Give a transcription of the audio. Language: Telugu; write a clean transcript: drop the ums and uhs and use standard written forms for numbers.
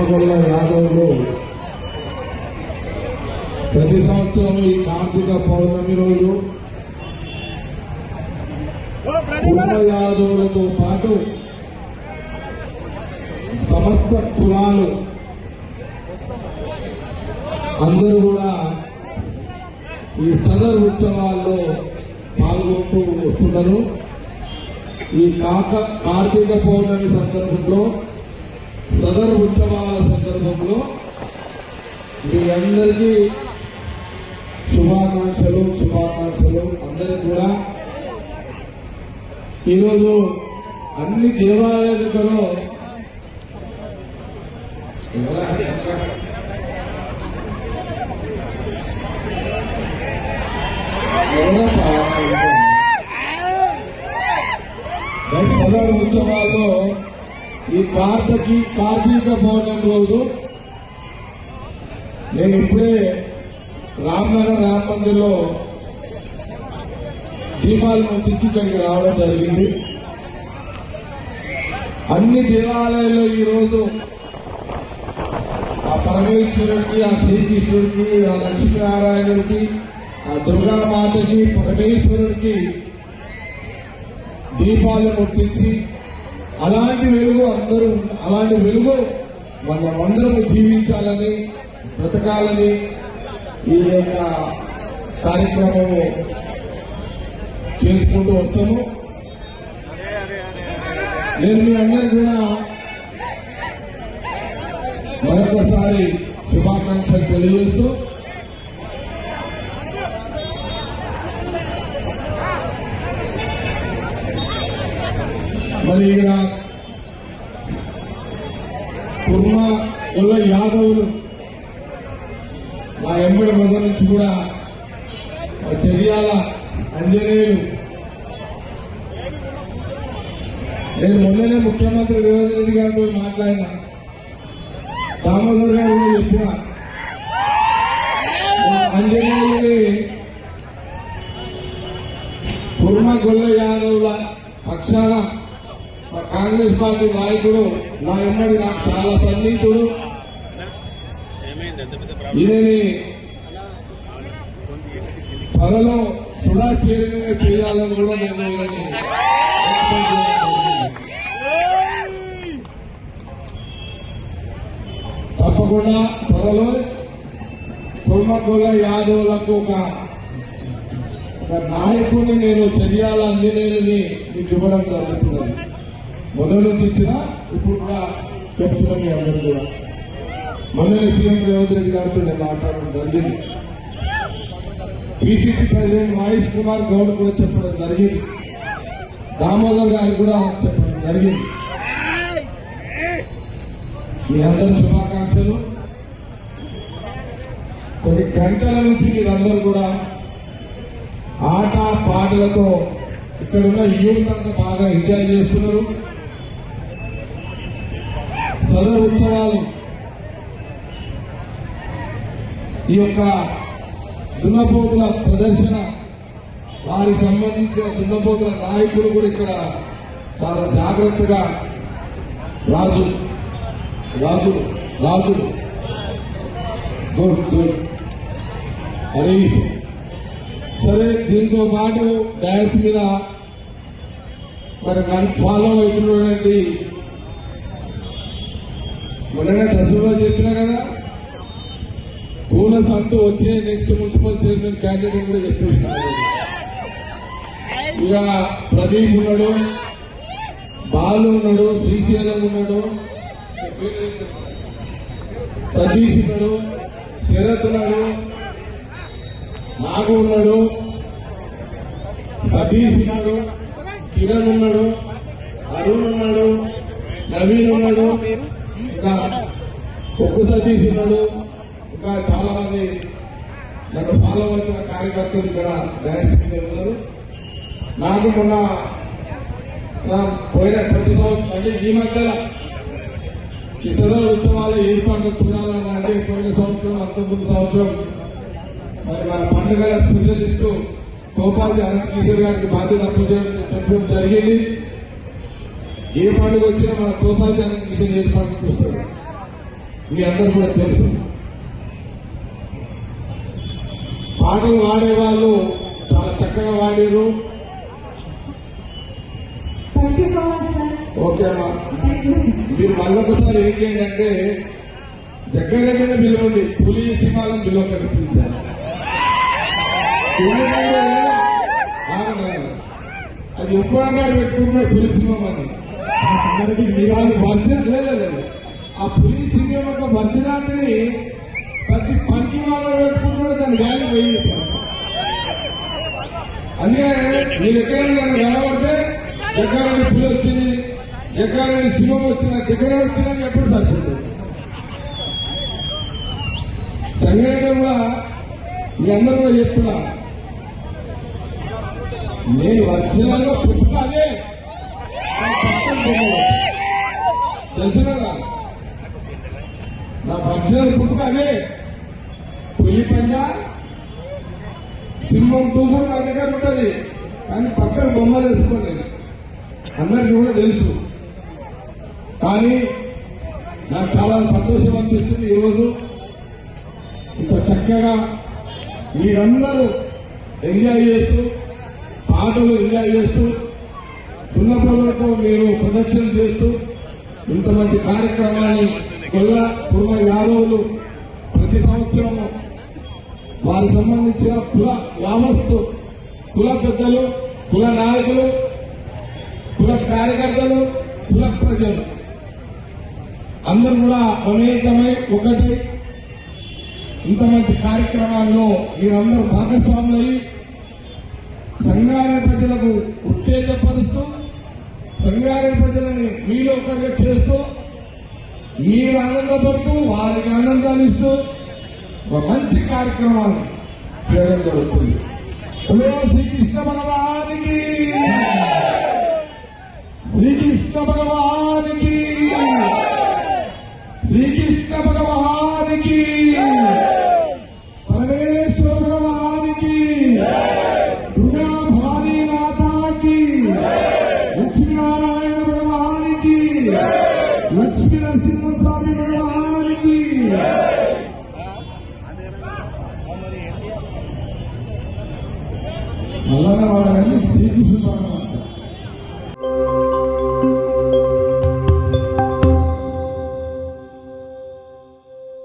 రామగొల్ల యాదవ్లు ప్రతి సంవత్సరం ఈ కార్తీక పౌర్ణమి రోజు కుర్మ యాదవులతో పాటు సమస్త కులాలు అందరూ కూడా ఈ సదర్ ఉత్సవాల్లో పాల్గొంటూ వస్తున్నారు. ఈ కార్తీక పౌర్ణమి సందర్భంలో సదర్ ఉత్సవాల సందర్భంలో మీ అందరికీ శుభాకాంక్షలు. అందరికీ కూడా ఈరోజు అన్ని దేవాలయ దగ్గర సదర్ ఉత్సవాల్లో ఈ కార్తీక పౌర్ణమి రోజు నేను ఇప్పుడే రామ్నగర్ రామ్ మందిర్లో దీపాలు ముట్టించి ఇక్కడికి రావడం జరిగింది. అన్ని దేవాలయాల్లో ఈరోజు ఆ పరమేశ్వరుడికి, ఆ శ్రీకృష్ణుడికి, ఆ లక్ష్మీనారాయణుడికి, ఆ దుర్గామాతకి, పరమేశ్వరుడికి దీపాలు ముట్టించి అలాంటి వెలుగు మనమందరం జీవించాలని, బ్రతకాలని ఈ యొక్క కార్యక్రమము చేసుకుంటూ వస్తాము. నేను మీ అందరికీ కూడా మరొకసారి శుభాకాంక్షలు తెలియజేస్తూ మరి ఇక్కడ కుర్మ గొల్ల యాదవులు మా ఎంబడి మొదల నుంచి కూడా మా చెర్యాల అంజనేయులు, నేను మొన్ననే ముఖ్యమంత్రి రేవంత్ రెడ్డి గారితో మాట్లాడినా, దామోదర్ గారు చెప్పిన అంజనేయుని కుర్మ గొల్ల యాదవుల పక్షాన మా కాంగ్రెస్ పార్టీ నాయకుడు నా ఎమ్మడి నాకు చాలా సన్నిహితుడు, ఈయనని త్వరలో సుడా చైర్మన్గా చేయాలని కూడా నేను తప్పకుండా త్వరలో కుర్మగొల్ల యాదవులకు ఒక నాయకుడిని నేను చెర్యాల అంజనేయుని మీకు ఇవ్వడం జరుగుతున్నది. మొదలు నుంచి ఇచ్చిన ఇప్పుడు కూడా చెప్తున్నాం మీ అందరూ కూడా. మొన్న సీఎం రేవంత్ రెడ్డి గారితో నేను మాట్లాడడం జరిగింది. పిసిసి ప్రెసిడెంట్ మహేష్ కుమార్ గౌడ్ కూడా చెప్పడం జరిగింది. దామోదర్ గారికి కూడా చెప్పడం జరిగింది. మీ అందరూ శుభాకాంక్షలు. కొన్ని గంటల నుంచి మీరందరూ కూడా ఆట పాటలతో ఇక్కడున్న యూత్ అంతా బాగా ఎంజాయ్ చేస్తున్నారు. సదర్ ఉత్సవాలు ఈ యొక్క దున్నపోతుల ప్రదర్శన, వారికి సంబంధించిన దున్నపోతుల నాయకులు కూడా ఇక్కడ చాలా జాగ్రత్తగా రాజులు గుడ్ హరీష్. సరే, దీంతో పాటు డాన్స్ మీద మరి నన్ను ఫాలో అవుతున్నటువంటి మొన్ననే దశలో చెప్పినా కదా, కూన సంతు వచ్చే నెక్స్ట్ మున్సిపల్ చైర్మన్ క్యాండిడేట్ కూడా చెప్పేసినారు. ఇక ప్రదీప్ ఉన్నాడు, బాలు ఉన్నాడు, శ్రీశైలం ఉన్నాడు, సతీష్ ఉన్నాడు, శరత్ ఉన్నాడు, నాగు ఉన్నాడు, సతీష్ ఉన్నాడు, కిరణ్ ఉన్నాడు, అరుణ్ ఉన్నాడు, నవీన్ ఉన్నాడు, ఇంకా ఒక్కు సతీష్ ఉన్నాడు, ఇంకా చాలా మంది నన్ను ఫాలో అవుతున్న కార్యకర్తలు ఇక్కడ డాన్స్ ఉన్నారు. నాకు మొన్న పోయిన ప్రతి సంవత్సరం అంటే ఈ మధ్యలో ఈ సదర్ ఉత్సవాల ఏర్పాట్లు చూడాలని అంటే పోయిన సంవత్సరం, అంతకుముందు సంవత్సరం మరి మన పండుగల స్పెషలిస్టు కోపాది అనంతకిషోర్ గారికి బాధ్యత చెప్పడం జరిగింది. ఏ పండుగ వచ్చినా మన కోపాది అనంతకిషోర్ ఏర్పాట్లు చూస్తారు. మీ అందరూ కూడా తెలుసు. పాటలు వాడేవాళ్ళు చాలా చక్కగా వాడారు. ఓకే అమ్మా, మీరు మళ్ళొకసారి ఏం చేయండి అంటే జగ్గారెడ్డిని పిలవండి, పులి సింహాలను పిలవకని పిలిచారు. ఎందుకంటే అది ఎప్పుడన్నా పెట్టుకుంటున్నాడు పులి సింహం అని. వాళ్ళు లేదు ఆ పులి సింహం యొక్క వజ్రాన్ని ప్రతి పంకి వాళ్ళు పెట్టుకుంటున్నాడు, దాని వ్యాల్యూ పోయింది. అదే మీరు ఎక్కడైనా కనబడితే జగ్గారెడ్డి పులి వచ్చింది, జగ్గారెడ్డి సింహం వచ్చింది, జగ్గారెడ్డి వచ్చిందని ఎప్పుడు సరిపోతుంది. సంగారెడ్డి కూడా మీ అందరూ కూడా చెప్తున్నా, నేను వర్షాల్లో పుట్టుకాదే తెలుసు కదా, నా వర్షాలు పుట్టుకాదే. పులి పంజా సింహం తూపుడు నా దగ్గర ఉంటుంది, కానీ పక్కన బొమ్మలు వేసుకోలేదు, అందరికీ కూడా తెలుసు. కానీ నాకు చాలా సంతోషం అనిపిస్తుంది ఈరోజు ఇంత చక్కగా మీరందరూ ఎంజాయ్ చేస్తూ, పాటలు ఎంజాయ్ చేస్తూ, దున్నపోతులతో మీరు ప్రదక్షిణలు చేస్తూ ఇంత మంచి కార్యక్రమాన్ని కొల్ల పూర్వ యాదవులు ప్రతి సంవత్సరం వారికి సంబంధించిన కుల యావస్తు, కుల పెద్దలు, కుల నాయకులు, కుల కార్యకర్తలు, కుల ప్రజలు అందరూ కూడా మమేకమై ఒకటి ఇంత మంచి కార్యక్రమాల్లో మీరందరూ భాగస్వాములయ్యి సంగారెడ్డి ప్రజలకు ఉత్తేజపరుస్తూ, సంగారెడ్డి ప్రజలని మీలో ఒకరిగా చేస్తూ, మీరు ఆనందపడుతూ వారికి ఆనందాన్ని ఇస్తూ ఒక మంచి కార్యక్రమాలు చేయడం జరుగుతుంది. శ్రీకృష్ణ భగవానికి, శ్రీకృష్ణ భగవానికి, శ్రీకృష్ణ భగవానికి, పరమేశ్వర భగవానికి, దుర్గా భవానీ మాతాకి, లక్ష్మీనారాయణ భగవానికి, లక్ష్మీ నరసింహస్వామి భగవానికి. మల్లన్న వాడని శ్రీకృష్ణ భగవాన్